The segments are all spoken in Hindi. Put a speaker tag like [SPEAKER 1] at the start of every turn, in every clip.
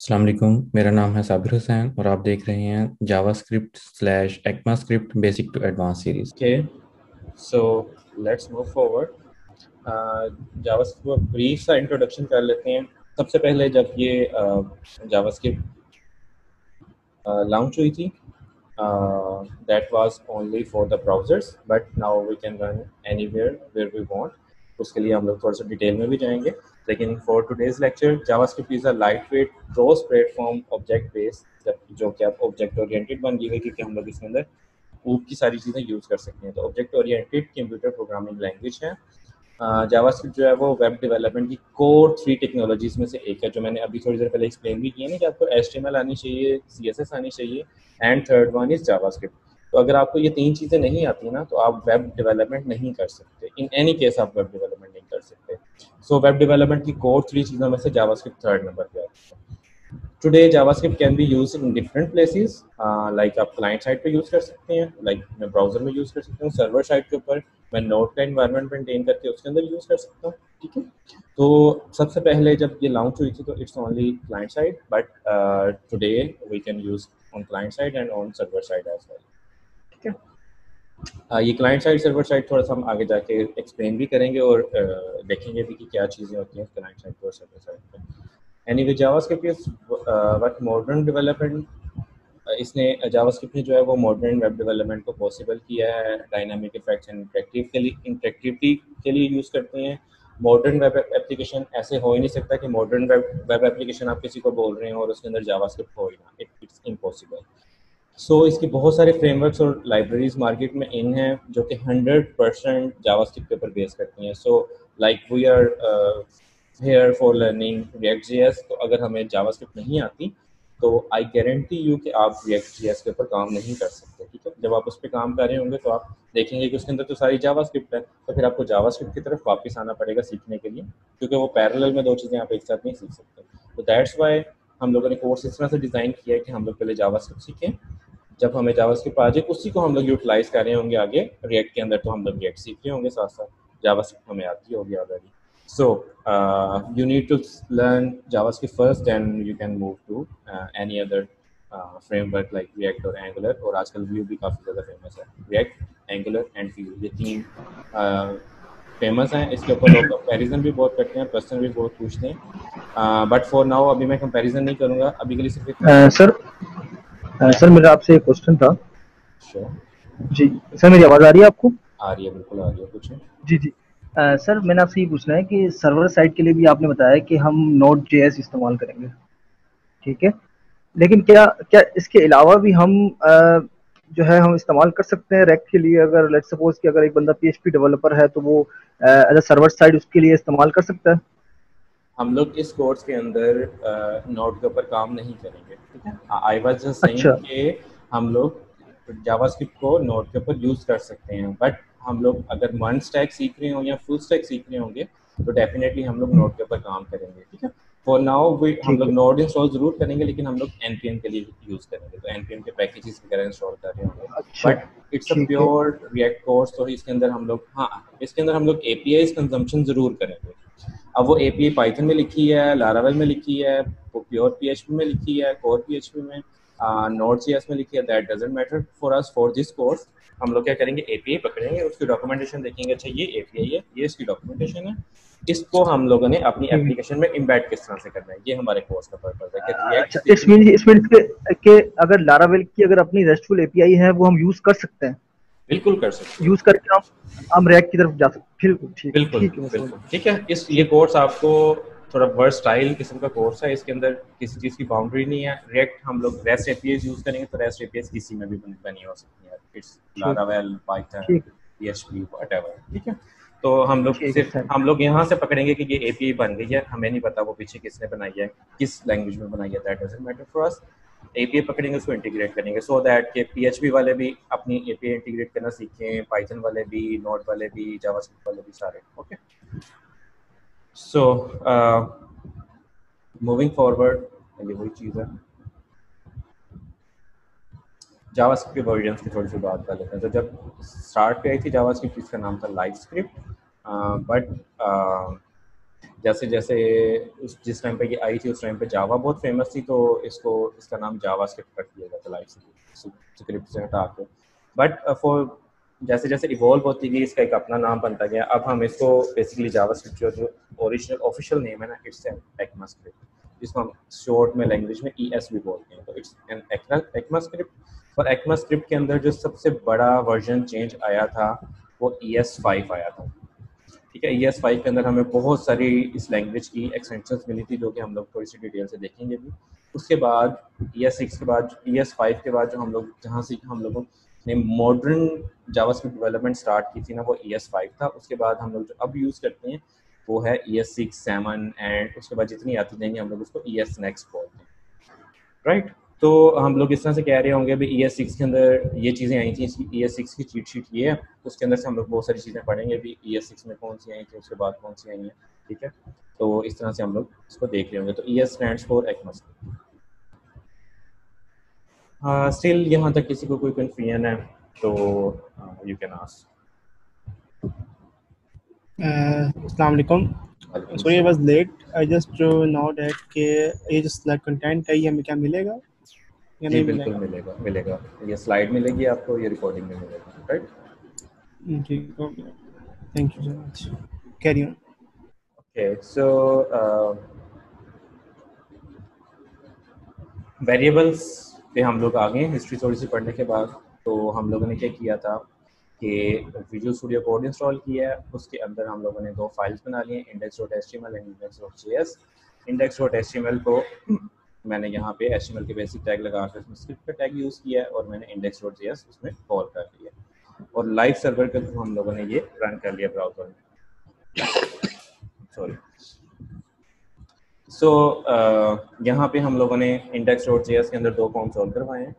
[SPEAKER 1] अस्सलाम वालेकुम। मेरा नाम है साबिर हुसैन और आप देख रहे हैं JavaScript slash ECMAScript basic to advance series.
[SPEAKER 2] Okay, so let's move forward. JavaScript को ब्रीफ सा इंट्रोडक्शन कर लेते हैं। सबसे पहले जब ये जावास्क्रिप्ट लॉन्च हुई थी, that was only for the browsers, but now we can run anywhere where we want. उसके लिए हम लोग थोड़ा सा डिटेल में भी जाएंगे, लेकिन for today's lecture JavaScript is a light weight cross platform object based, जो कि आप ऑब्जेक्ट ओरिएंटेड बन गई है क्योंकि हम लोग इसके अंदर ऊप की सारी चीज़ें यूज़ कर सकते हैं। तो object oriented computer programming language है। जावास्क्रिप्ट जो है वो वेब डेवलपमेंट की कोर 3 टेक्नोलॉजीज़ में से एक है, जो मैंने अभी थोड़ी देर पहले एक्सप्लेन भी किया ना कि आपको HTML आनी चाहिए, CSS आनी चाहिए, and third one is JavaScript. तो अगर आपको ये 3 चीज़ें नहीं आती ना, तो आप वेब डेवलपमेंट नहीं कर सकते। इन एनी केस आप वेब डेवलपमेंट नहीं कर सकते। सो वेब डेवलपमेंट की कोर 3 चीज़ों में से जावास्क्रिप्ट थर्ड नंबर पे आती है। Today JavaScript can be use in different places, like आप क्लाइंट साइड पे यूज़ कर सकते हैं, लाइक मैं ब्राउजर में यूज़ कर सकता हूँ, सर्वर साइड के ऊपर मैं नोड का इन्वायरमेंट मेंटेन करके उसके अंदर यूज़ कर सकता हूँ। ठीक है, तो सबसे पहले जब ये लॉन्च हुई थी तो it's only client side, but today we can use on client side and on server side as well. ठीक है, ये क्लाइंट साइड सर्वर साइड थोड़ा सा हम आगे जाके एक्सप्लेन भी करेंगे और देखेंगे भी कि क्या चीज़ें होती हैं क्लाइंट साइड और सर्वर साइड पे। Anyway JavaScript is what modern development, इसने जावास्क्रिप्ट ने जो है वो मॉडर्न वेब डेवलपमेंट को पॉसिबल किया है। डायनामिक इफेक्ट्स एंड इंटरेक्टिविटी के लिए यूज़ करते हैं। मॉडर्न वेब एप्लीकेशन ऐसे हो ही नहीं सकता कि मॉडर्न वेब एप्लीकेशन आप किसी को बोल रहे हैं और उसके अंदर जावास्क्रिप्ट हो ही ना, इट्स इम्पॉसिबल। सो इसकी बहुत सारे फ्रेमवर्क्स और लाइब्रेरीज मार्केट में इन हैं जो कि 100% जावास्क्रिप्ट के ऊपर बेस करती हैं। So like we are here for learning React JS, तो अगर हमें जावास्क्रिप्ट नहीं आती तो आई गारंटी यू कि आप रिएक्ट जेएस के ऊपर काम नहीं कर सकते। ठीक है, जब आप उस पर काम कर रहे होंगे तो आप देखेंगे कि उसके अंदर तो सारी जावास्क्रिप्ट है, तो फिर आपको जावास्क्रिप्ट की तरफ वापस आना पड़ेगा सीखने के लिए, क्योंकि वो पैरेलल में दो चीज़ें आप एक साथ नहीं सीख सकते। तो दैट्स वाई हम लोगों ने कोर्स इस तरह से डिज़ाइन किया है कि हम लोग पहले जावास्क्रिप्ट सीखें, जब हमें जावास्क्रिप्ट आ जाए उसी को हम लोग यूटिलाइज कर रहे होंगे आगे रिएक्ट के अंदर, तो हम लोग रिएक्ट सीख रहे होंगे साथ साथ, जावास्क्रिप्ट हमें आती होगी already. So you need to learn JavaScript first, and you can move to any other framework like React और Angular, और आजकल Vue भी काफ़ी ज़्यादा फेमस है। React, Angular and Vue ये तीन फेमस हैं। इसके ऊपर लोग कंपैरिजन भी बहुत करते हैं, क्वेश्चन भी बहुत पूछते हैं, बट फॉर नाउ अभी मैं कंपैरिजन नहीं करूँगा, अभी के लिए सिर्फ इतना
[SPEAKER 3] सर मेरा आपसे एक क्वेश्चन था।
[SPEAKER 2] श्योर,
[SPEAKER 3] जी सर, मेरी आवाज़ आ रही है आपको?
[SPEAKER 2] आ रही है, बिल्कुल आ रही है, कुछ
[SPEAKER 3] जी। सर मैंने आपसे ये पूछना है कि सर्वर साइड के लिए भी आपने बताया कि हम नोड जेएस इस्तेमाल करेंगे, ठीक है, लेकिन क्या क्या इसके अलावा भी हम जो है हम इस्तेमाल कर सकते हैं रैक के लिए? अगर लेट्स सपोज कि अगर एक बंदा पीएचपी डेवलपर है तो वो एज अ सर्वर साइड उसके लिए इस्तेमाल कर सकता है?
[SPEAKER 2] हम लोग इस कोर्स के अंदर नोड के ऊपर काम नहीं करेंगे। ठीक है, आई वाज जस्ट सेइंग
[SPEAKER 3] अच्छा।
[SPEAKER 2] कि हम लोग जावास्क्रिप्ट को नोड के ऊपर यूज़ कर सकते हैं, बट हम लोग अगर वन स्टैक सीख रहे हों या फुल स्टैक सीख रहे होंगे तो डेफिनेटली हम लोग नोड के ऊपर काम करेंगे। ठीक है, फॉर नाउ हम
[SPEAKER 3] ठीक
[SPEAKER 2] लोग
[SPEAKER 3] है।
[SPEAKER 2] नोड इंस्टॉल ज़रूर करेंगे, लेकिन हम लोग एनपीएम के लिए यूज़ करेंगे, तो एनपीएम के पैकेजेस वगैरह इंस्टॉल कर रहे होंगे।
[SPEAKER 3] अच्छा।
[SPEAKER 2] बट इट्स अ
[SPEAKER 3] ठीक है।
[SPEAKER 2] प्योर रिएक्ट कोर्स, तो इसके अंदर हम लोग, हाँ, इसके अंदर हम लोग एपीआई कंजम्पशन ज़रूर करेंगे। अब वो एपीआई पाइथन में लिखी है, लारावेल में लिखी है, वो प्योर पीएचपी में लिखी है, कोर पीएचपी में, नोड सीएस में लिखी है, that doesn't matter for us for this course. हम लोग क्या करेंगे, एपीआई पकड़ेंगे, उसकी डॉक्यूमेंटेशन देखेंगे, अच्छा ये एपीआई है, ये इसकी डॉक्यूमेंटेशन है, इसको हम लोगों ने अपनी
[SPEAKER 3] ठीक।
[SPEAKER 2] एप्लीकेशन में इम्बेड किस तरह से करना है, ये हमारे कोर्स का पर्पज है कि रिएक्ट
[SPEAKER 3] अच्छा,
[SPEAKER 2] सीखनी है।
[SPEAKER 3] इस मीन्स के अगर लारावेल की अगर अपनी रेस्टफुल एपीआई है वो हम यूज कर सकते हैं,
[SPEAKER 2] बिल्कुल कर सकते
[SPEAKER 3] यूज
[SPEAKER 2] हैं,
[SPEAKER 3] करके हम रैक की तरफ जा सकते। बिल्कुल ठीक है,
[SPEAKER 2] बिल्कुल
[SPEAKER 3] ठीक है, मैं समझ
[SPEAKER 2] बिल्कुल।
[SPEAKER 3] गया।
[SPEAKER 2] ठीक है, इस ये
[SPEAKER 3] ठीक।
[SPEAKER 2] कोर्स आपको थोड़ा वर्सटाइल किस्म का कोर्स है, इसके अंदर किसी चीज़ की बाउंड्री नहीं है। रिएक्ट हम लोग रेस्ट एपीआई यूज़ करेंगे तो रेस्ट एपीआई किसी में भी बनी हो सकती है, इट्स
[SPEAKER 3] ठीक।
[SPEAKER 2] लारावेल, पाइथन,
[SPEAKER 3] ठीक।
[SPEAKER 2] PHP, whatever. ठीक है, तो हम लोग
[SPEAKER 3] ठीक है
[SPEAKER 2] सिर्फ
[SPEAKER 3] सर।
[SPEAKER 2] हम लोग यहाँ से पकड़ेंगे कि ये एपीआई बन गई है, हमें नहीं पता वो पीछे किसने बनाई है, किस लैंग्वेज में बनाई है, that doesn't matter for us. API पकड़ेंगे, उसको इंटीग्रेट करेंगे, सो दैट कि पीएचपी वाले भी अपनी एपीआई इंटीग्रेट करना सीखें, पाइथन वाले भी, नोड वाले भी, जावास्क्रिप्ट वाले भी, सारे। ओके, सो मूविंग फॉरवर्ड, ये वही चीज़ है। जावास्क्रिप्ट के वर्जन्स की थोड़ी सी बात कर लेते हैं। तो जब स्टार्ट पे आई थी जावास्क्रिप्ट, इसका नाम था लाइव स्क्रिप्ट, बट जैसे जैसे जिस टाइम पे ये आई थी उस टाइम पे जावा बहुत फेमस थी, तो इसका नाम जावा स्क्रिप्ट रख दिया गया था लाइव स्क्रिप्ट से हटा के। बट फॉर जैसे जैसे इवॉल्व होती गई इसका एक अपना नाम बनता गया। अब हम इसको बेसिकली जावा स्क्रिप्ट जो ओरिजिनल ऑफिशियल नेम है ना, इट्स एक्मा स्क्रिप्ट, जिसको हम शॉर्ट में लैंग्वेज में ES भी बोलते हैं। तो इट्स एन एक्मा स्क्रिप्ट। और एक्मा स्क्रिप्ट के अंदर जो सबसे बड़ा वर्जन चेंज आया था वो ES5 आया था। ठीक है, ES5 के अंदर हमें बहुत सारी इस लैंग्वेज की एक्सटेंशंस मिली थी, जो कि हम लोग थोड़ी सी डिटेल से देखेंगे भी। उसके बाद ES6 के बाद ES5 के बाद जो हम लोग जहाँ से हम लोगों ने मॉडर्न जावास्क्रिप्ट डेवलपमेंट स्टार्ट की थी ना, वो ES5 था। उसके बाद हम लोग जो अब यूज़ करते हैं वो है ES6, 7 एंड उसके बाद जितनी आती जाएंगी हम लोग उसको ES नेक्स्ट बोलते हैं, राइट। तो हम लोग इस तरह से कह रहे होंगे भी ES6 के अंदर ये चीज़ें आई थी, ES6 की चीट शीट ये है, उसके अंदर से हम लोग बहुत सारी चीज़ें पढ़ेंगे भी ES6 में कौन सी आई थी, उसके बाद कौन सी आई हैं। ठीक है, तो इस तरह से हम लोग इसको देख रहे होंगे। तो ES स्टैंड्स फॉर एक्मस। स्टिल यहाँ तक किसी को कोई कन्फ्यूजन है तो यू कैन आस्क।
[SPEAKER 4] अस्सलाम वालेकुम। Sorry I was late, I just know that के ये जो स्लाइड कंटेंट है ये हमें क्या मिलेगा या
[SPEAKER 2] जी
[SPEAKER 4] नहीं
[SPEAKER 2] बिल्कुल मिलेगा। ये स्लाइड मिलेगी आपको, ये रिकॉर्डिंग में मिलेगा, राइट।
[SPEAKER 4] ठीक हो गया, thank you so much, carry on.
[SPEAKER 2] Okay, so variables पे हम लोग आ गए हिस्ट्री थोड़ी सी पढ़ने के बाद। तो हम लोगों ने क्या किया था कि विजुअल स्टूडियो कोड इंस्टॉल किया है, उसके अंदर हम लोगों ने 2 फाइल्स बना ली हैं, index.html एंड index.js। index.html को मैंने यहाँ पे HTML के बेसिक टैग लगा कर उसमें स्क्रिप्ट का टैग यूज़ किया है, और मैंने index.js उसमें कॉल कर दिया, और लाइव सर्वर के थ्रू हम लोगों ने ये रन कर लिया ब्राउजर में। सॉरी। सो यहाँ पे हम लोगों ने index.js के अंदर 2 फॉर्म सॉल्व करवाए हैं।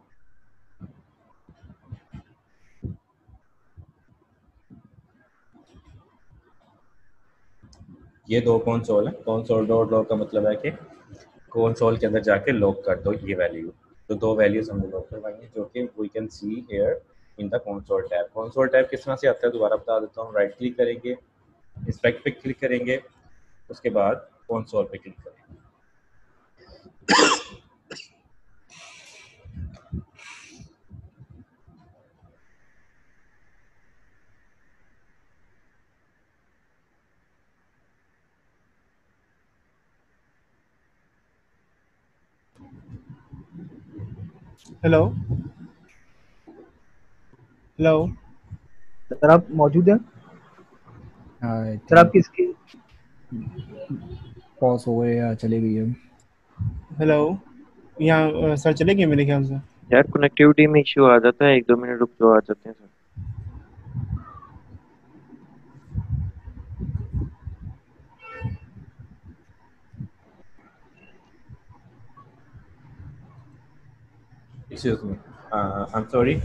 [SPEAKER 2] ये 2 कंसोल है। कंसोल डॉट लॉग का मतलब है कि कंसोल के अंदर जाके लॉग कर दो ये वैल्यू। तो 2 वैल्यूज हमने लॉग करवाई हैं, जो कि we can see here in the console tab. Console tab किस तरह से आता है दोबारा बता देता हूँ। राइट क्लिक करेंगे, इंस्पेक्ट पे क्लिक करेंगे, उसके बाद कंसोल पे क्लिक करेंगे।
[SPEAKER 4] हेलो हेलो
[SPEAKER 3] सर आप मौजूद हैं? सर आपकी स्क्रीन
[SPEAKER 5] पॉज हो गए या चले गई है?
[SPEAKER 4] हेलो, यहाँ सर चले गए मेरे ख्याल से।
[SPEAKER 6] यार कनेक्टिविटी में इश्यू आ जाता है, 1-2 मिनट रुक जो आ जाते हैं sir.
[SPEAKER 2] Excuse me, I am sorry,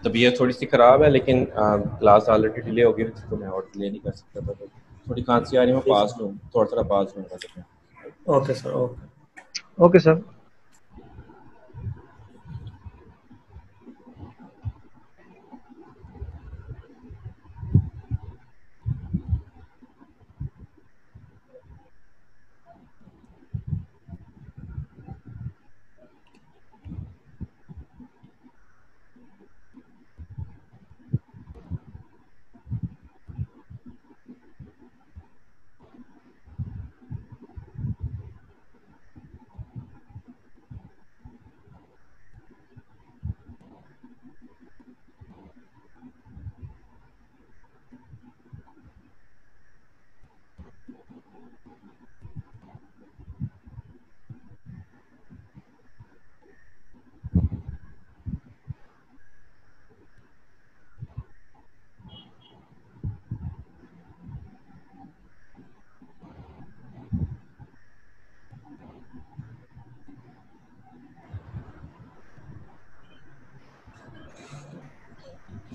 [SPEAKER 2] तबीयत थोड़ी सी ख़राब है, लेकिन क्लास ऑलरेडी डिले हो गई थी तो मैं और डिले नहीं कर सकता था। तो थोड़ी खांसी आ रही है, मैं पास लूँ, थोड़ा पास लूँगा।
[SPEAKER 4] Okay sir, okay
[SPEAKER 3] okay sir.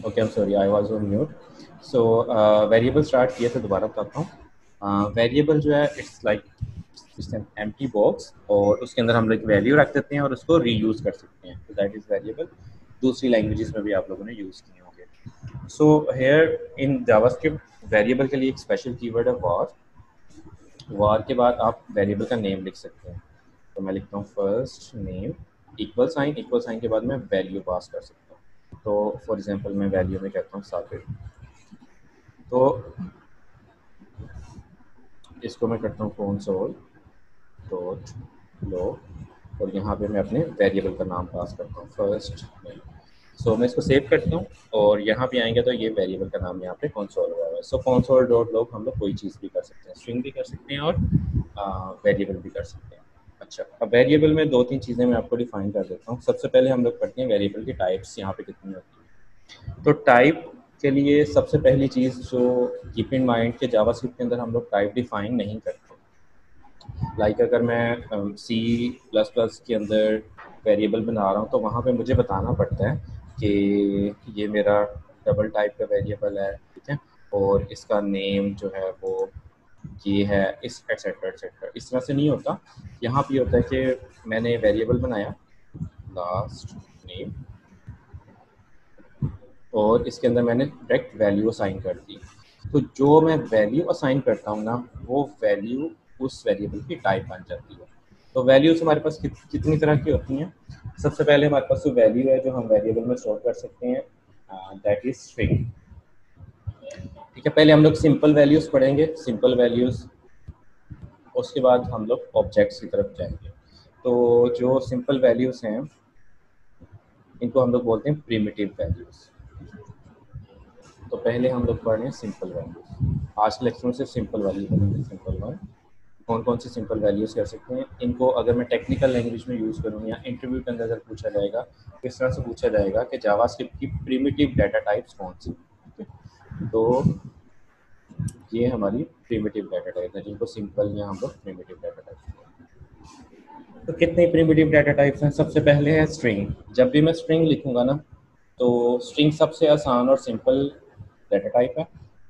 [SPEAKER 2] Okay, I am sorry, I was on mute. So variable start किया था, दोबारा बताता हूँ। वेरिएबल जो है it's like an empty box, और उसके अंदर हम लोग वैल्यू रख देते हैं और उसको रीयूज़ कर सकते हैं। तो दैट इज़ वेरिएबल। दूसरी लैंग्वेजेस में भी आप लोगों ने यूज़ किए होंगे। So here in JavaScript variable के लिए एक स्पेशल कीवर्ड है वार। वार के बाद आप वेरिएबल का नेम लिख सकते हैं। तो मैं लिखता हूँ फर्स्ट नेम इक्वल साइन के बाद मैं वैल्यू पास कर सकता हूँ। तो फॉर एग्जांपल मैं वैल्यू में कहता हूँ साबिर। तो इसको मैं करता हूँ console डॉट log और यहाँ पे मैं अपने वेरिएबल का नाम पास करता हूँ फर्स्ट नेम। सो मैं इसको सेव करता हूँ और यहाँ पे आएंगे तो ये वेरिएबल का नाम यहाँ पे console हुआ है। सो console डॉट log हम लोग कोई चीज़ भी कर सकते हैं, स्ट्रिंग भी कर सकते हैं और वेरिएबल भी कर सकते हैं। अच्छा, अब वेरिएबल में दो तीन चीज़ें मैं आपको डिफाइन कर देता हूँ। सबसे पहले हम लोग पढ़ते हैं वेरिएबल की टाइप्स यहाँ पे कितनी होती है। तो टाइप के लिए सबसे पहली चीज़ जो कीप इन माइंड के जावास्क्रिप्ट के अंदर हम लोग टाइप डिफाइन नहीं करते। लाइक अगर मैं C++ के अंदर वेरिएबल बना रहा हूँ तो वहाँ पे मुझे बताना पड़ता है कि ये मेरा डबल टाइप का वेरिएबल है, ठीक है, और इसका नेम जो है वो ये है, इस एटसेट्रा एटसेट्रा। इस तरह से नहीं होता। यहाँ पे होता है कि मैंने वेरिएबल बनाया लास्ट नेम और इसके अंदर मैंने डायरेक्ट वैल्यू असाइन कर दी। तो जो मैं वैल्यू असाइन करता हूँ ना, वो वैल्यू उस वेरिएबल की टाइप बन जाती है। तो वैल्यूज हमारे पास कितनी तरह की होती हैं। सबसे पहले हमारे पास जो वैल्यू है जो हम वेरिएबल में स्टोर कर सकते हैं, दैट इज स्ट्रिंग। ठीक है, पहले हम लोग सिंपल वैल्यूज पढ़ेंगे, सिंपल वैल्यूज, उसके बाद हम लोग ऑब्जेक्ट्स की तरफ जाएंगे। तो जो सिंपल वैल्यूज हैं इनको हम लोग बोलते हैं प्रिमिटिव वैल्यूज। तो पहले हम लोग पढ़ रहे हैं सिंपल वैल्यूज। आज के लेक्चर में सिर्फ सिंपल वैल्यू पढ़ेंगे, सिंपल वन। कौन कौन सी सिंपल वैल्यूज कर सकते हैं, इनको अगर मैं टेक्निकल लैंग्वेज में यूज़ करूँ या इंटरव्यू के अंदर अगर पूछा जाएगा तो इस तरह से पूछा जाएगा कि जावास्क्रिप्ट की प्रिमिटिव डाटा टाइप्स कौन सी। तो ये हमारी प्रिमिटिव डाटा टाइप है जिनको सिंपल या हम लोग प्रिमिटिव डाटा टाइप। तो कितने प्रिमिटिव डाटा टाइप्स हैं। सबसे पहले है स्ट्रिंग। जब भी मैं स्ट्रिंग लिखूंगा ना, तो स्ट्रिंग सबसे आसान और सिंपल डाटा टाइप है।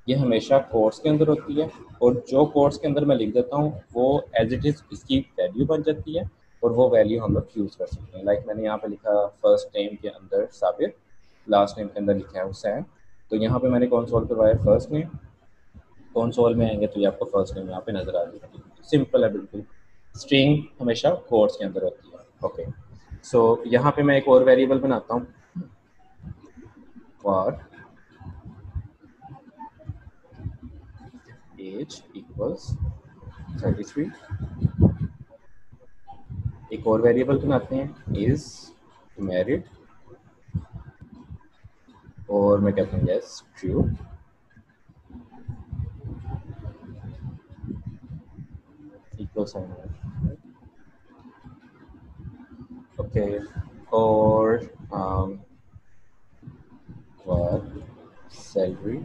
[SPEAKER 2] ये हमेशा कोट्स के अंदर होती है और जो कोट्स के अंदर मैं लिख देता हूँ वो एज इट इज़ इसकी वैल्यू बन जाती है और वो वैल्यू हम लोग यूज़ कर सकते हैं। लाइक मैंने यहाँ पे लिखा फर्स्ट नेम के अंदर साबिर, लास्ट नेम के अंदर लिखा है हुसैन। तो यहाँ पे मैंने कंसोल करवाया फर्स्ट नेम, कंसोल में आएंगे तो ये आपको फर्स्ट नेम यहाँ पे नजर आ जाएगी। सिंपल है बिल्कुल। स्ट्रिंग हमेशा कोट्स के अंदर होती है। ओके, सो यहाँ पे मैं एक और वेरिएबल बनाता हूँ for age equals 33। एक और वेरिएबल बनाते हैं is married और मैं कहता हूँ yes true। इक्वल साइन है, ओके। और for salary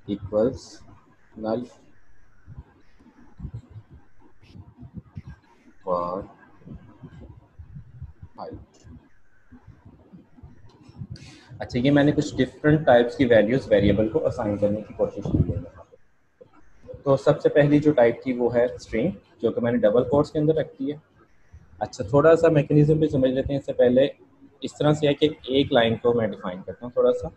[SPEAKER 2] equals null for height। अच्छा, ये मैंने कुछ डिफरेंट टाइप्स की वैल्यूज वेरिएबल को असाइन करने की कोशिश की है यहाँ पे। तो सबसे पहली जो टाइप थी वो है स्ट्रिंग, जो कि मैंने डबल कोट्स के अंदर रखी है। अच्छा, थोड़ा सा मैकेनिज्म भी समझ लेते हैं इससे पहले। इस तरह से है कि एक लाइन को मैं डिफाइन करता हूँ थोड़ा सा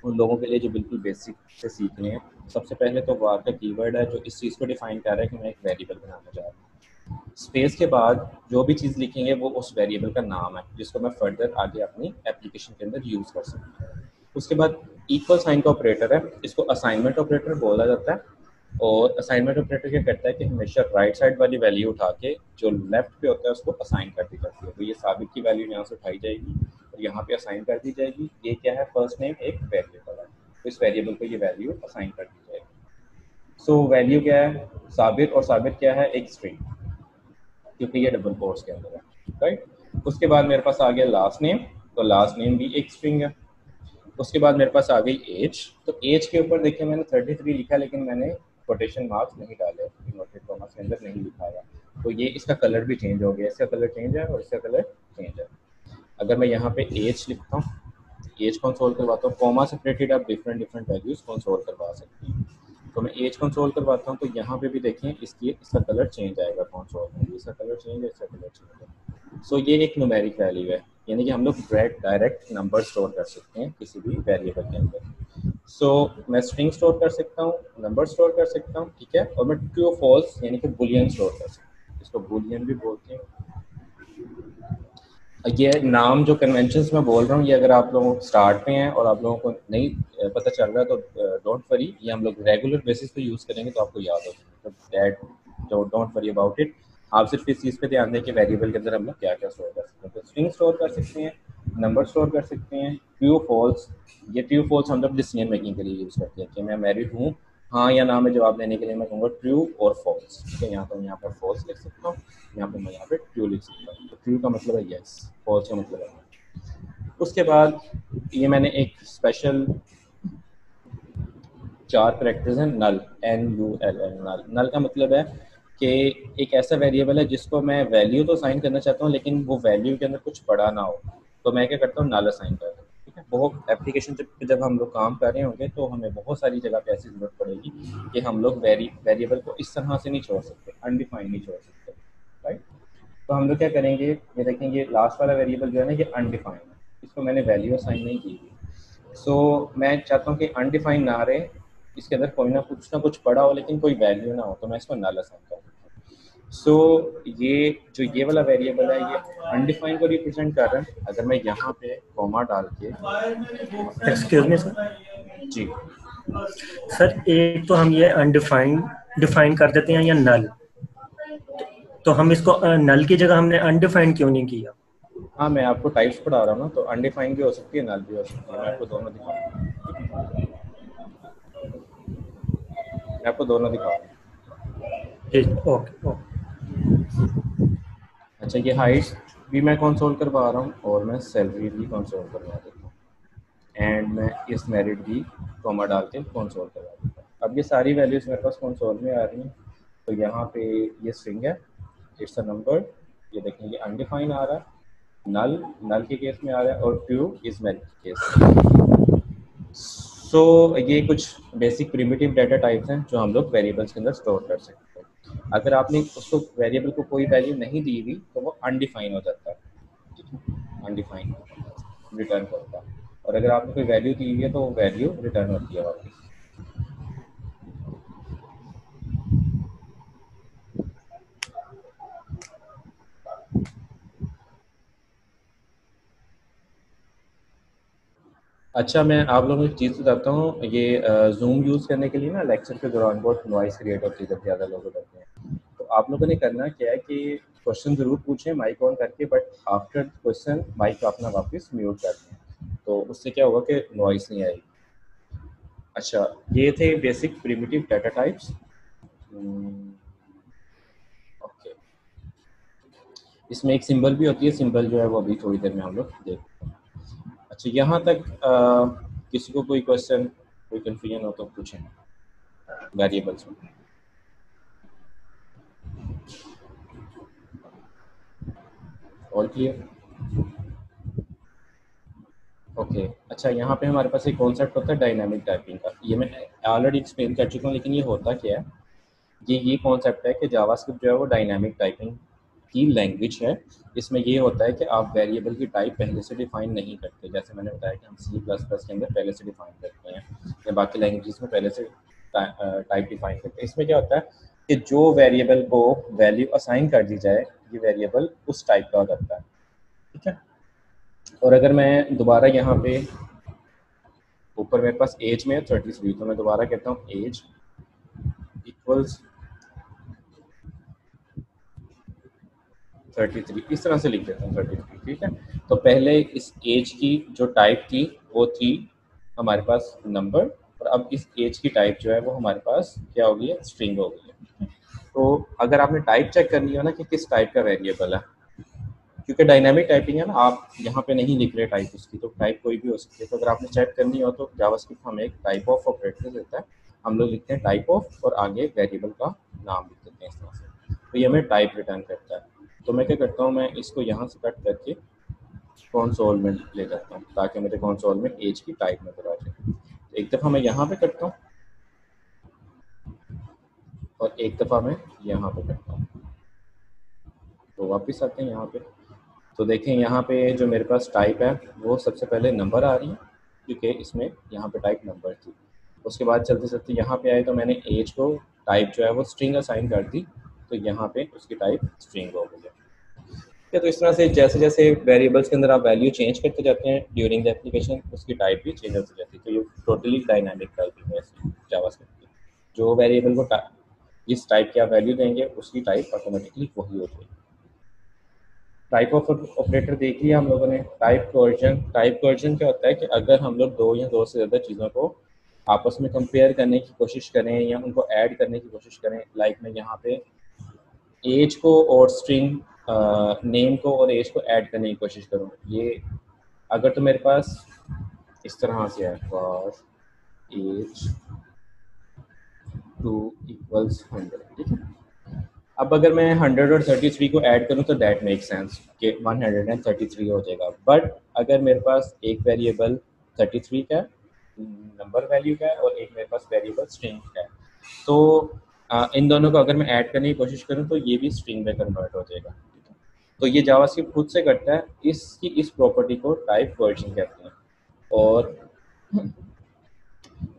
[SPEAKER 2] उन लोगों के लिए जो बिल्कुल बेसिक से सीख रहे हैं। सबसे पहले तो वार का कीवर्ड है जो इस चीज़ को डिफाइन कर रहा है कि मैं एक वेरिएबल बनाना चाह रहा हूँ। स्पेस के बाद जो भी चीज़ लिखेंगे वो उस वेरिएबल का नाम है जिसको मैं फर्दर आगे अपनी एप्लीकेशन के अंदर यूज़ कर सकता हूँ। उसके बाद इक्वल साइन का ऑपरेटर है, इसको असाइनमेंट ऑपरेटर बोला जाता है। और असाइनमेंट ऑपरेटर क्या करता है कि हमेशा राइट साइड वाली वैल्यू उठा के जो लेफ्ट पे होता है उसको असाइन कर दी जाती है। तो ये साबित की वैल्यू यहाँ से उठाई जाएगी और यहाँ पे असाइन कर दी जाएगी। ये क्या है, फर्स्ट नेम एक वेरिएबल है, तो इस वेरिएबल को ये वैल्यू असाइन कर दी जाएगी। सो वैल्यू क्या है, साबित, और साबित क्या है, एक स्ट्रिंग, क्योंकि ये डबल कोट्स के अंदर है, राइट। उसके बाद मेरे पास आ गया लास्ट नेम, तो लास्ट नेम भी एक स्ट्रिंग है। उसके बाद मेरे पास आ गई एज। तो एज के ऊपर देखिए मैंने 33 लिखा, लेकिन मैंने कोटेशन मार्क्स नहीं डाले, इन्वर्टेड कॉमास के अंदर नहीं लिखाया। तो ये इसका कलर भी चेंज हो गया, इसका कलर चेंज है और इसका कलर चेंज है। अगर मैं यहाँ पे एज लिखता हूँ, एज कंसोल करवाता हूँ, कॉमा सेपरेटेड आप डिफरेंट डिफरेंट वैल्यूज कंसोल करवा सकते हैं। तो मैं एज कंसोल करवाता हूँ तो यहाँ पे भी देखें इसका कलर चेंज आएगा कंसोल में, इसका कलर चेंज है, इसका कलर चेंज है। सो ये एक न्यूमेरिक वैल्यू है, यानी कि हम लोग डायरेक्ट नंबर स्टोर कर सकते हैं किसी भी वेरिएबल के अंदर। सो मैं स्ट्रिंग स्टोर कर सकता हूँ, नंबर स्टोर कर सकता हूँ, ठीक है, और मैं ट्रू और फॉल्स यानी कि बुलियन स्टोर कर सकता हूँ, इसको बुलियन भी बोलते हैं। ये नाम जो कन्वेंशंस मैं बोल रहा हूँ, ये अगर आप लोगों स्टार्ट पे हैं और आप लोगों को नहीं पता चल रहा है तो डोंट वरी, ये हम लोग रेगुलर बेसिस पे यूज़ करेंगे तो आपको याद होगा, तो that don't worry about it. आप सिर्फ इस चीज़ पे ध्यान दें कि वेरिएबल के अंदर हम लोग क्या क्या स्टोर कर सकते हैं। तो स्ट्रिंग स्टोर कर सकते हैं, नंबर स्टोर कर सकते हैं, ट्रू फॉल्स, ये ट्रू फॉल्स हम लोग डिसीजन मेकिंग के लिए यूज़ करते हैं कि मैं मैरिड हूँ, हाँ या ना में जवाब देने के लिए मैं कहूँगा ट्रू और फॉल्स, ठीक है। यहाँ पर मैं यहाँ पर फॉल्स लिख सकता हूँ, यहाँ पर मैं यहाँ पे ट्रू लिख सकता हूँ। तो ट्रू का मतलब है यस, फॉल्स का मतलब है। उसके बाद ये मैंने एक स्पेशल 4 कैरेक्टर्स हैं, नल, NULL, नल। नल का मतलब है कि एक ऐसा वेरिएबल है जिसको मैं वैल्यू तो असाइन करना चाहता हूँ लेकिन वो वैल्यू के अंदर कुछ बड़ा ना हो, तो मैं क्या करता हूँ, नल असाइन करता हूँ, ठीक है। बहुत एप्लीकेशन जब हम लोग काम कर रहे होंगे तो हमें बहुत सारी जगह पे ऐसी जरूरत पड़ेगी कि हम लोग वेरिएबल को इस तरह से नहीं छोड़ सकते, अनडिफाइंड नहीं छोड़ सकते, राइट। तो हम लोग क्या करेंगे, ये देखेंगे लास्ट वाला वेरिएबल जो है ना, ये अनडिफाइंड है, इसको मैंने वैल्यू असाइन नहीं की हुई। सो मैं चाहता हूँ कि अनडिफाइंड ना रहे, इसके अंदर कोई ना कुछ पड़ा हो लेकिन कोई वैल्यू ना हो, तो मैं इसको नल असाइन कर देता हूँ। सो ये जो ये वाला वेरिएबल है ये अनडिफाइंड को रिप्रेजेंट कर रहा है। अगर मैं यहाँ पे कॉमा डाल के,
[SPEAKER 7] एक्सक्यूज मी सर।
[SPEAKER 2] जी
[SPEAKER 7] सर एक तो हम ये अनडिफाइंड डिफाइन कर देते हैं या नल, तो हम इसको नल की जगह हमने अनडिफाइंड क्यों नहीं किया?
[SPEAKER 2] हाँ, मैं आपको टाइप्स पढ़ा रहा हूँ ना, तो अनडिफाइंड भी हो सकती है, नल भी हो सकती है। मैं आपको दोनों दिखाऊंगा, मैं आपको दोनों दिखाऊंगा।
[SPEAKER 7] ठीक, ओके ओके।
[SPEAKER 2] अच्छा, ये हाइट भी मैं कंसोल करवा रहा हूँ और मैं सैलरी भी कंसोल करवा देता हूँ, एंड मैं इस मेरिट भी कॉमा डाल के कंसोल करवा देता हूँ। अब ये सारी वैल्यूज मेरे पास कंसोल में आ रही हैं। तो यहाँ पे ये स्ट्रिंग है, इट्स अ नंबर, ये देखें ये अनडिफाइंड आ रहा है, नल के केस में आ रहा है, और ट्रू इज मेरिट के केस में। सो ये कुछ बेसिक प्रिमिटिव डाटा टाइप्स हैं जो हम लोग वेरिएबल्स के अंदर स्टोर कर सकते हैं। अगर आपने उसको वेरिएबल को कोई वैल्यू नहीं दी हुई तो वो अनडिफाइन हो जाता है, ठीक है, अनडिफाइन रिटर्न करता है। और अगर आपने कोई वैल्यू दी हुई है तो वो वैल्यू रिटर्न होती है वापस। अच्छा, मैं आप लोगों को एक चीज़ बताता हूँ, ये जूम यूज़ करने के लिए ना लेक्चर के दौरान बहुत नॉइस क्रिएट होती है जब ज़्यादा लोग होते हैं। तो आप लोगों ने करना क्या है कि क्वेश्चन ज़रूर पूछें माइक ऑन करके, बट आफ्टर क्वेश्चन माइक अपना वापस म्यूट कर दें, तो उससे क्या होगा कि नॉइस नहीं आएगी। अच्छा, ये थे basic primitive data types. Okay, इसमें एक सिंबल भी होती है, सिंबल जो है वो अभी थोड़ी देर में हम लोग देखते हैं। अच्छा, यहाँ तक किसी को कोई क्वेश्चन, कोई कन्फ्यूजन हो तो पूछें वेरिएबल्स में। All clear? ओके। अच्छा, यहाँ पे हमारे पास एक कॉन्सेप्ट होता है डायनामिक टाइपिंग का, ये मैं ऑलरेडी एक्सप्लेन कर चुका हूँ, लेकिन ये होता क्या है, ये कॉन्सेप्ट है कि जावास्क्रिप्ट जो है वो डायनामिक टाइपिंग की लैंग्वेज है। इसमें ये होता है कि आप वेरिएबल की टाइप पहले से डिफाइन नहीं करते, जैसे मैंने बताया कि हम C++ के अंदर पहले से डिफाइन करते हैं या बाकी लैंग्वेजेस में पहले से टाइप डिफाइन करते हैं। इसमें क्या होता है कि जो वेरिएबल को वैल्यू असाइन कर दी जाए, ये वेरिएबल उस टाइप का हो जाता है, ठीक है। और अगर मैं दोबारा यहाँ पे ऊपर मेरे पास एज में 33, तो मैं दोबारा कहता हूँ एज इक्वल्स 33, इस तरह से लिख देता हूँ 33, ठीक है। तो पहले इस एज की जो टाइप थी वो थी हमारे पास नंबर, और अब इस एज की टाइप जो है वो हमारे पास क्या हो गई है, स्ट्रिंग हो गई है। तो अगर आपने टाइप चेक करनी हो ना कि किस टाइप का वेरिएबल है, क्योंकि डायनामिक टाइपिंग है ना, आप यहाँ पे नहीं लिख रहे टाइप उसकी, तो टाइप कोई भी हो सकती है। तो अगर आपने चेक करनी हो तो जावास्क्रिप्ट हमें एक टाइप ऑफ ऑपरेटर देता है, हम लोग लिखते हैं टाइप ऑफ और आगे वेरिएबल का नाम लिख देते हैं इस तरह से, तो ये हमें टाइप रिटर्न करता है। तो मैं क्या करता हूँ, मैं इसको यहाँ से कट करके कंसोल में ले जाता हूँ ताकि मेरे कंसोल में एज की टाइप नजर आ जाए। एक दफ़ा मैं यहाँ पे करता हूँ और एक दफ़ा मैं यहाँ पे करता हूँ, तो वापस आते हैं यहाँ पे। तो देखें यहाँ पे जो मेरे पास टाइप है वो सबसे पहले नंबर आ रही है, क्योंकि इसमें यहाँ पे टाइप नंबर थी। उसके बाद चलते चलते यहाँ पे आए तो मैंने एज को टाइप जो है वो स्ट्रिंग असाइन कर दी, तो यहाँ पे उसकी टाइप स्ट्रिंग हो गई है। ठीक है, तो इस तरह से जैसे जैसे वेरिएबल्स के अंदर आप वैल्यू चेंज करते जाते हैं ड्यूरिंग द एप्लीकेशन, उसकी टाइप भी चेंज होती जाती है। तो ये टोटली डायनामिक टाइपिंग है जावास्क्रिप्ट की। जो वेरिएबल को जिस टाइप की आप वैल्यू देंगे उसकी टाइप ऑटोमेटिकली वही हो जाएगी। टाइप ऑफ ऑपरेटर देख लिया हम लोगों ने। टाइप कोवर्जन क्या होता है कि अगर हम लोग दो या दो से ज़्यादा चीज़ों को आपस में कंपेयर करने की कोशिश करें या उनको ऐड करने की कोशिश करें, लाइक मैं यहाँ पे एज को और स्ट्रिंग नेम को और एज को ऐड करने की कोशिश करूँ, ये अगर तो मेरे पास इस तरह से है फॉर एज 2 = 100, ठीक है। अब अगर मैं 100 और 33 को ऐड करूं तो दैट मेक सेंस कि 133 हो जाएगा। बट अगर मेरे पास एक वेरिएबल 33 का नंबर वैल्यू का है और एक मेरे पास वेरिएबल स्ट्रिंग का है, तो इन दोनों को अगर मैं ऐड करने की कोशिश करूं तो ये भी स्ट्रिंग में कन्वर्ट हो जाएगा। तो ये जावास्क्रिप्ट खुद से करता है। इसकी इस प्रॉपर्टी को टाइप कोवर्जन कहते हैं। और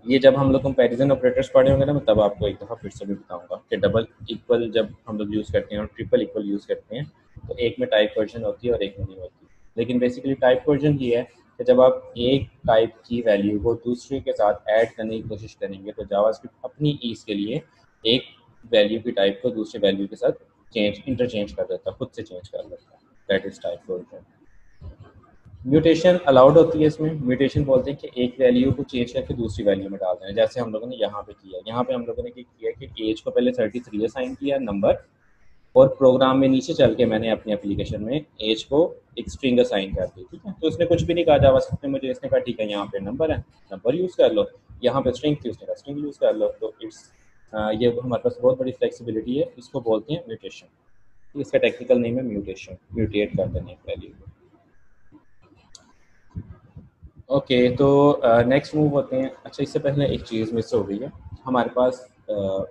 [SPEAKER 2] ये जब हम लोग कंपैरिजन ऑपरेटर्स पढ़े होंगे ना, मैं तब आपको एक दफ़ा फिर से भी बताऊंगा कि डबल इक्वल जब हम लोग यूज़ करते हैं और ट्रिपल इक्वल यूज़ करते हैं तो एक में टाइप वर्जन होती है और एक में नहीं होती। लेकिन बेसिकली टाइप वर्जन ये है कि जब आप एक टाइप की वैल्यू को दूसरे के साथ ऐड करने की कोशिश करेंगे तो जावास्क्रिप्ट अपनी ईज़ के लिए एक वैल्यू की टाइप को दूसरे वैल्यू के साथ इंटरचेंज कर देता है, खुद से चेंज कर देता है। That is type version. Mutation allowed होती है इसमें। म्यूटेशन बोलते हैं कि एक वैल्यू को चेंज करके दूसरी वैल्यू में डाल देना, जैसे हम लोगों ने यहाँ पे किया। यहाँ पे हम लोगों ने क्या किया कि एज को पहले 33 असाइन किया नंबर, और प्रोग्राम में नीचे चल के मैंने अपनी एप्लीकेशन में एज को एक स्ट्रिंग असाइन कर दी, ठीक है। तो उसने कुछ भी नहीं कहा जावास्क्रिप्ट में मुझे, इसने कहा ठीक है यहाँ पे नंबर है, नंबर यूज़ कर लो, यहाँ पे स्ट्रिंग थी, उसने कहा स्ट्रिंग यूज़ कर लो। तो इट्स ये हमारे पास बहुत बड़ी फ्लेक्सिबिलिटी है, इसको बोलते हैं म्यूटेशन। इसका टेक्निकल नेम है म्यूटेशन, म्यूटेट कर देने एक वैल्यू को। ओके, तो नेक्स्ट मूव होते हैं। अच्छा, इससे पहले एक चीज़ मिस हो गई है हमारे पास।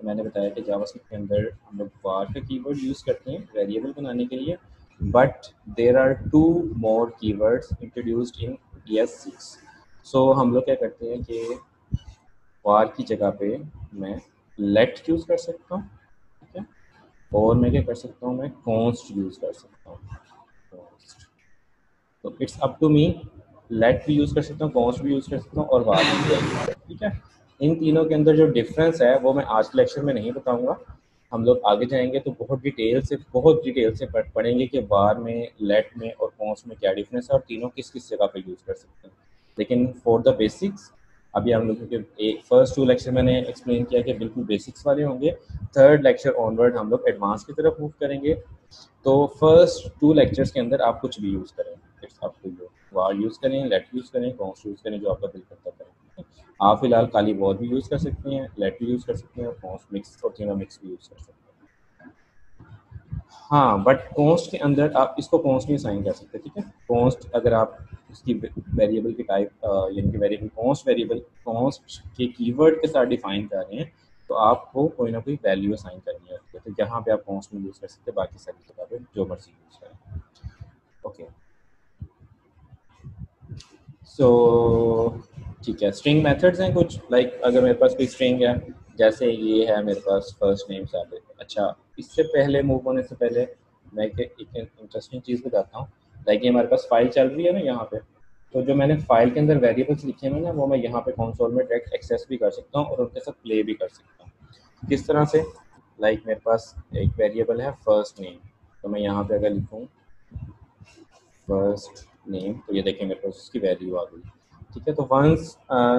[SPEAKER 2] मैंने बताया कि जावास्क्रिप्ट के अंदर हम लोग var का कीवर्ड यूज़ करते हैं वेरिएबल बनाने के लिए, but there are 2 more keywords introduced in ES6। So हम लोग क्या करते हैं कि var की जगह पे मैं let यूज़ कर सकता हूँ, ठीक है, और मैं क्या कर सकता हूँ, मैं const यूज़ कर सकता हूँ। तो it's up to me. Let भी यूज़ कर सकता हूँ, कॉन्स्ट भी यूज़ कर सकता हूँ और वार भी यूज़ कर सकता हूँ, ठीक है। इन तीनों के अंदर जो डिफरेंस है वो मैं आज के लेक्चर में नहीं बताऊंगा। हम लोग आगे जाएंगे तो बहुत डिटेल से पढ़ेंगे कि वार में, लेट में और कॉन्स्ट में क्या डिफरेंस है और तीनों किस किस जगह पे यूज़ कर सकते हैं। लेकिन फॉर द बेसिक्स अभी हम लोगों के फर्स्ट 2 लेक्चर मैंने एक्सप्लेन किया कि बिल्कुल बेसिक्स वाले होंगे। थर्ड लेक्चर ऑनवर्ड हम लोग एडवांस की तरफ मूव करेंगे। तो फर्स्ट 2 लेक्चर्स के अंदर आप कुछ भी यूज़ करें, it's up to you. Var use करें, लेट यूज़ करें, कॉन्स्ट यूज़ करें, जो आपका दिल करता करें। आप फिलहाल खाली वॉर भी यूज़ कर सकते हैं, लेट भी यूज़ कर सकते हैं और कॉन्स्ट मिक्स और तीनों मिक्स भी यूज़ कर सकते हैं। हाँ, बट कॉन्स्ट के अंदर आप इसको कॉन्स्ट नहीं असाइन कर सकते, ठीक है। कॉन्स्ट अगर आप उसकी वेरिएबल की टाइप यानी कि वेरिएबल कॉन्स्ट के कीवर्ड के साथ डिफाइन कर रहे हैं तो आपको कोई ना कोई वैल्यू असाइन करनी होती है। तो जहाँ पे आप कॉन्स्ट में यूज़ कर सकते हैं, बाकी सारी जगह पे जो मर्जी यूज़ करें। ओके, सो ठीक है। स्ट्रिंग मेथड्स हैं कुछ, लाइक अगर मेरे पास कोई स्ट्रिंग है, जैसे ये है मेरे पास फर्स्ट नेम साबित। अच्छा, इससे पहले मूव होने से पहले मैं एक इंटरेस्टिंग चीज़ बताता हूँ। लाइक ये हमारे पास फाइल चल रही है ना यहाँ पे, तो जो मैंने फाइल के अंदर वेरिएबल्स लिखे हैं ना, वो मैं यहाँ पे कंसोल में डायरेक्ट एक्सेस भी कर सकता हूँ और उनके साथ प्ले भी कर सकता हूँ। किस तरह से? लाइक मेरे पास एक वेरिएबल है फर्स्ट नेम, तो मैं यहाँ पे अगर लिखूँ फर्स्ट नेम, तो ये देखें मेरे पास उसकी वैल्यू आ गई, ठीक है। तो वंस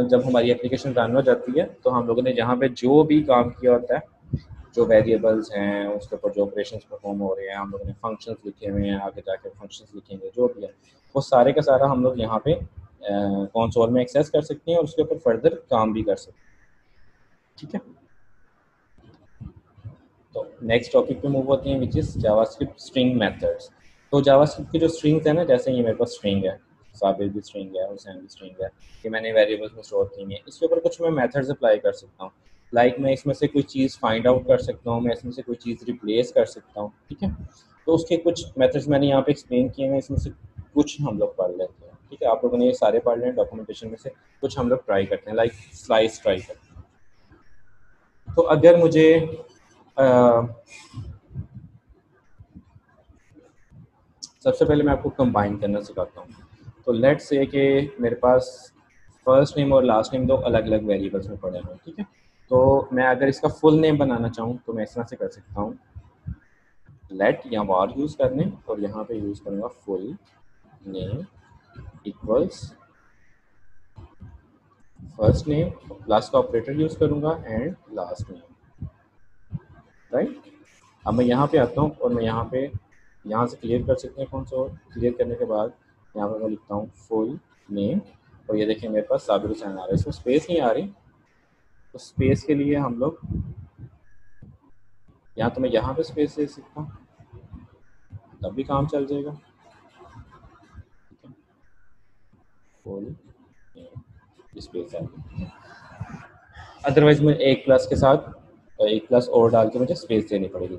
[SPEAKER 2] जब हमारी एप्लीकेशन रन हो जाती है तो हम लोगों ने जहाँ पे जो भी काम किया होता है, जो वेरिएबल्स हैं उसके ऊपर जो ऑपरेशंस परफॉर्म हो रहे हैं, हम लोगों ने फंक्शंस लिखे हुए हैं, आगे जाके फंक्शंस लिखेंगे, जो भी है वो सारे का सारा हम लोग यहाँ पे कंसोल में एक्सेस कर सकते हैं और उसके ऊपर फर्दर काम भी कर सकते हैं, ठीक है। तो नेक्स्ट टॉपिक पे मूव होते हैं, which is JavaScript string methods. तो जावास्क्रिप्ट की जो स्ट्रिंग्स है ना, जैसे ये मेरे पास स्ट्रिंग है, साबिर भी स्ट्रिंग है, हुसैन भी स्ट्रिंग है, कि मैंने वेरिएबल्स में स्टोर की है, इसके ऊपर कुछ मैं मेथड्स अप्लाई कर सकता हूँ। लाइक मैं इसमें से कोई चीज़ फाइंड आउट कर सकता हूँ, मैं इसमें से कोई चीज़ रिप्लेस कर सकता हूँ, ठीक है। तो उसके कुछ मेथड्स मैंने यहाँ पे एक्सप्लेन किए हैं, इसमें से कुछ हम लोग पढ़ लेते हैं, ठीक है, आप लोगों ने ये सारे पढ़ लें डॉक्यूमेंटेशन में से, कुछ हम लोग ट्राई करते हैं, लाइक स्लाइस ट्राई करते हैं। तो अगर मुझे सबसे पहले मैं आपको कंबाइन करना सिखाता हूँ। तो लेट्स से कि मेरे पास फर्स्ट नेम और लास्ट नेम दो अलग अलग वेरिएबल्स में पड़े हैं, ठीक है। तो मैं अगर इसका फुल नेम बनाना चाहूँ तो मैं इस तरह से कर सकता हूँ, लेट या वार यूज़ करने और यहाँ पे यूज़ करूँगा full name equals first name, plus का ऑपरेटर यूज़ करूँगा एंड लास्ट नेम, राइट। अब मैं यहाँ पे आता हूँ और मैं यहाँ पे यहाँ से क्लियर कर सकते हैं कौन सा, और क्लियर करने के बाद यहाँ पर मैं लिखता हूँ फुल नेम और ये देखिए मेरे पास साबिर हुसैन आ रहा है, इसमें स्पेस नहीं आ रही। तो स्पेस के लिए हम लोग यहाँ, तो मैं यहाँ पे स्पेस दे सकता हूँ तब भी काम चल जाएगा, फुल नेम स्पेस आ गई। अदरवाइज मैं एक प्लस के साथ एक प्लस और डाल के मुझे स्पेस देनी पड़ेगी।